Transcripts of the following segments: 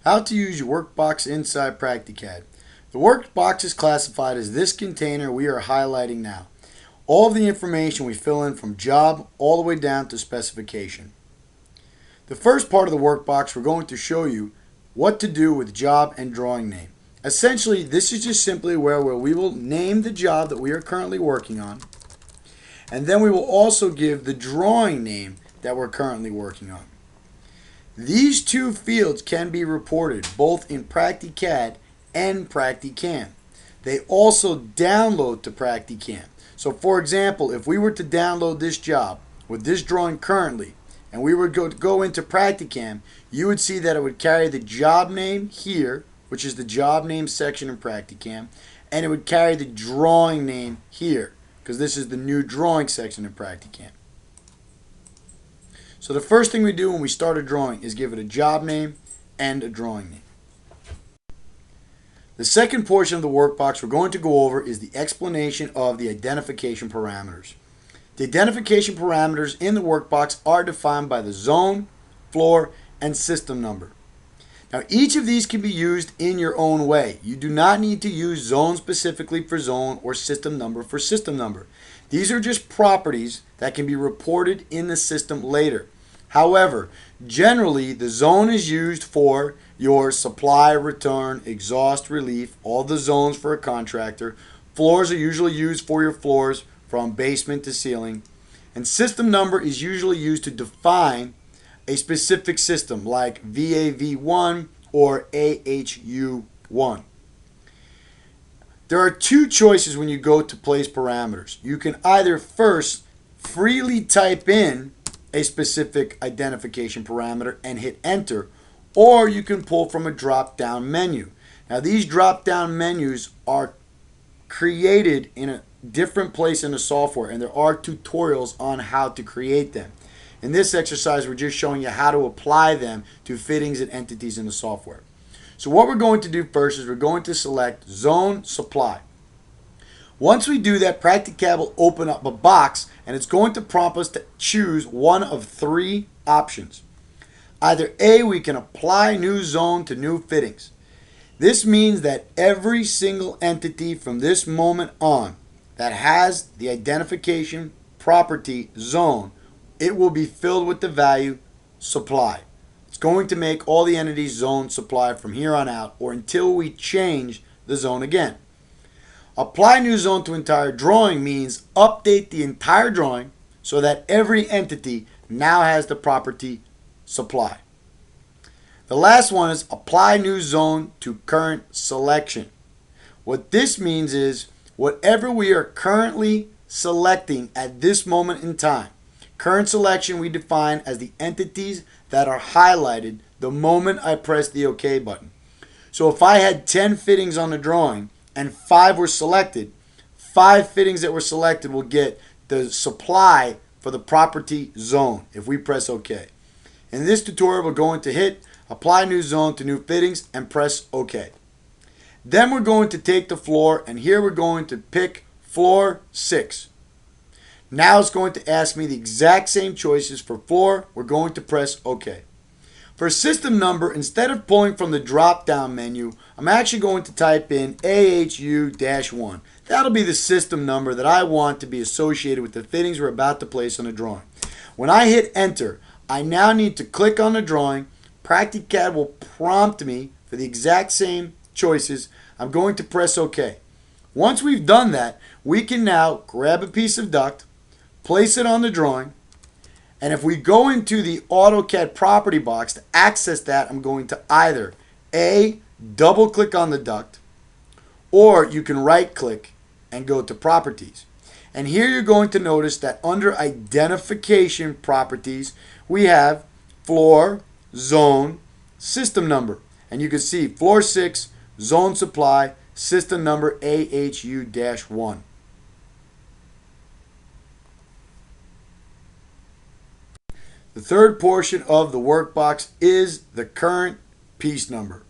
How to use your workbox inside Practicad. The workbox is classified as this container we are highlighting now. All of the information we fill in from job all the way down to specification. The first part of the workbox, we're going to show you what to do with job and drawing name. Essentially, this is just simply where we will name the job that we are currently working on, and then we will also give the drawing name that we're currently working on. These two fields can be reported both in Practicad and Practicam. They also download to Practicam. So for example, if we were to download this job with this drawing currently, and we were to go into Practicam, you would see that it would carry the job name here, which is the job name section in Practicam, and it would carry the drawing name here, because this is the new drawing section in Practicam. So the first thing we do when we start a drawing is give it a job name and a drawing name. The second portion of the workbox we're going to go over is the explanation of the identification parameters. The identification parameters in the workbox are defined by the zone, floor, and system number. Now each of these can be used in your own way. You do not need to use zone specifically for zone or system number for system number. These are just properties that can be reported in the system later. However, generally the zone is used for your supply, return, exhaust, relief, all the zones for a contractor. Floors are usually used for your floors from basement to ceiling. And system number is usually used to define a specific system like VAV1 or AHU1. There are two choices when you go to place parameters. You can either first freely type in a specific identification parameter and hit enter, or you can pull from a drop-down menu. Now these drop-down menus are created in a different place in the software, and there are tutorials on how to create them. In this exercise, we're just showing you how to apply them to fittings and entities in the software. So what we're going to do first is we're going to select Zone Supply. Once we do that, Practicad will open up a box and it's going to prompt us to choose one of three options. Either A, we can apply new zone to new fittings. This means that every single entity from this moment on that has the identification property zone, it will be filled with the value supply. It's going to make all the entities zone supply from here on out, or until we change the zone again. Apply new zone to entire drawing means update the entire drawing so that every entity now has the property supply. The last one is apply new zone to current selection. What this means is whatever we are currently selecting at this moment in time. Current selection we define as the entities that are highlighted the moment I press the OK button. So if I had 10 fittings on the drawing and 5 were selected, 5 fittings that were selected will get the supply for the property zone if we press OK. In this tutorial, we're going to hit apply new zone to new fittings and press OK. Then we're going to take the floor, and here we're going to pick floor 6. Now it's going to ask me the exact same choices for floor. We're going to press OK. For system number, instead of pulling from the drop-down menu, I'm actually going to type in AHU-1. That'll be the system number that I want to be associated with the fittings we're about to place on the drawing. When I hit enter, I now need to click on the drawing. Practicad will prompt me for the exact same choices. I'm going to press OK. Once we've done that, we can now grab a piece of duct, place it on the drawing, and if we go into the AutoCAD property box to access that, I'm going to either A, double click on the duct, or you can right click and go to properties. And here you're going to notice that under identification properties, we have floor, zone, system number. And you can see floor 6, zone supply, system number AHU-1. The third portion of the workbox is the current piece number.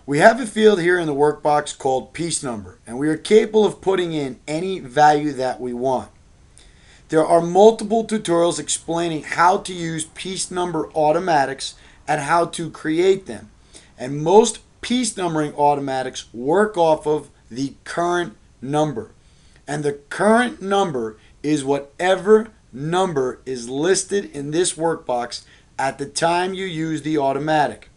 We have a field here in the workbox called piece number, and we are capable of putting in any value that we want. There are multiple tutorials explaining how to use piece number automatics and how to create them. And most piece numbering automatics work off of the current number. And the current number is whatever number is listed in this workbox at the time you use the automatic.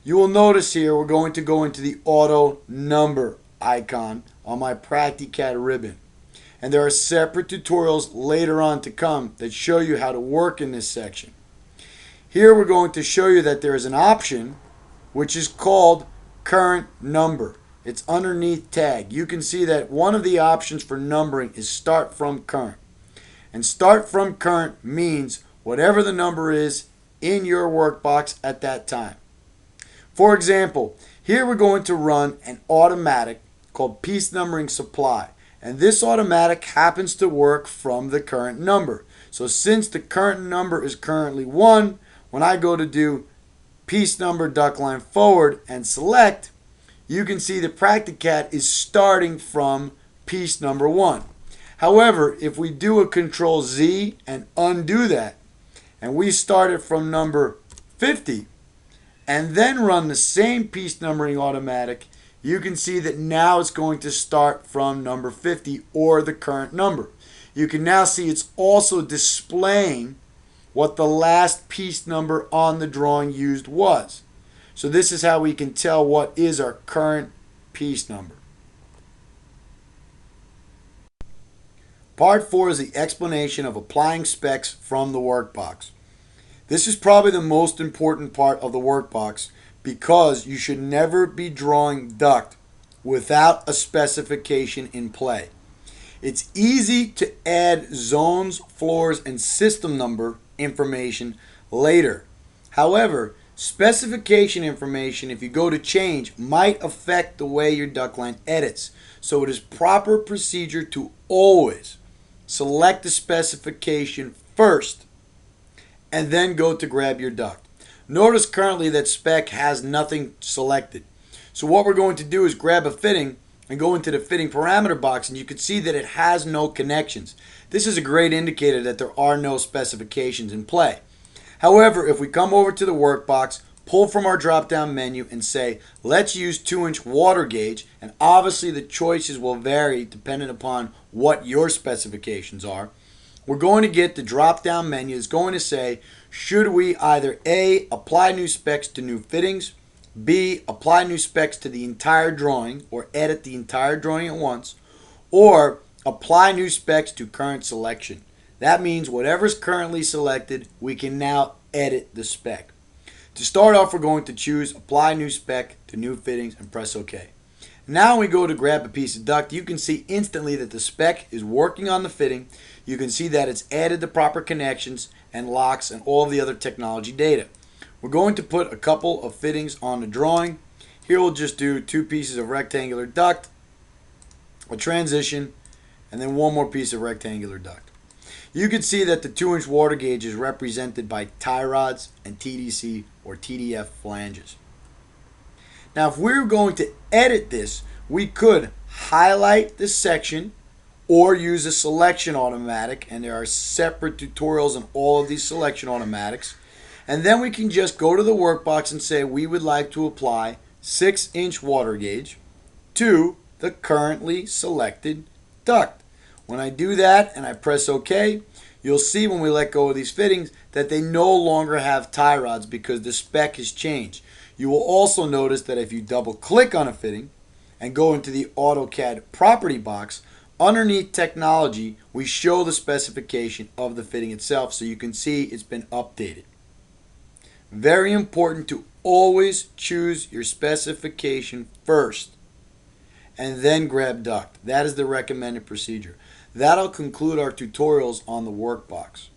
You will notice here we're going to go into the auto number icon on my PractiCAD ribbon. And there are separate tutorials later on to come that show you how to work in this section. Here we're going to show you that there is an option which is called current number. It's underneath tag. You can see that one of the options for numbering is start from current. And start from current means whatever the number is in your workbox at that time. For example, here we're going to run an automatic called piece numbering supply. And this automatic happens to work from the current number. So since the current number is currently 1, when I go to do piece number duct line forward and select, you can see the PractiCAD is starting from piece number 1. However, if we do a Control Z and undo that, and we start it from number 50, and then run the same piece numbering automatic, you can see that now it's going to start from number 50 or the current number. You can now see it's also displaying what the last piece number on the drawing used was. So this is how we can tell what is our current piece number. Part 4 is the explanation of applying specs from the workbox. This is probably the most important part of the workbox because you should never be drawing duct without a specification in play. It's easy to add zones, floors, and system number information later. However, specification information, if you go to change, might affect the way your duct line edits. So it is proper procedure to always select the specification first and then go to grab your duct. Notice currently that spec has nothing selected. So what we're going to do is grab a fitting and go into the fitting parameter box, and you can see that it has no connections. This is a great indicator that there are no specifications in play. However, if we come over to the workbox, pull from our drop down menu and say let's use 2-inch water gauge, and obviously the choices will vary depending upon what your specifications are, we're going to get the drop down menu is going to say should we either A, apply new specs to new fittings, B, apply new specs to the entire drawing or edit the entire drawing at once, or apply new specs to current selection. That means whatever's currently selected, we can now edit the spec. To start off, we're going to choose apply new spec to new fittings and press OK. Now when we go to grab a piece of duct, you can see instantly that the spec is working on the fitting. You can see that it's added the proper connections and locks and all of the other technology data. We're going to put a couple of fittings on the drawing. Here we'll just do 2 pieces of rectangular duct, a transition, and then 1 more piece of rectangular duct. You can see that the 2-inch water gauge is represented by tie rods and TDC or TDF flanges. Now if we're going to edit this, we could highlight this section or use a selection automatic, and there are separate tutorials on all of these selection automatics. And then we can just go to the workbox and say we would like to apply 6-inch water gauge to the currently selected duct. When I do that and I press OK, you'll see when we let go of these fittings that they no longer have tie rods because the spec has changed. You will also notice that if you double click on a fitting and go into the AutoCAD property box, underneath technology we show the specification of the fitting itself, so you can see it's been updated. Very important to always choose your specification first and then grab duct. That is the recommended procedure. That'll conclude our tutorials on the workbox.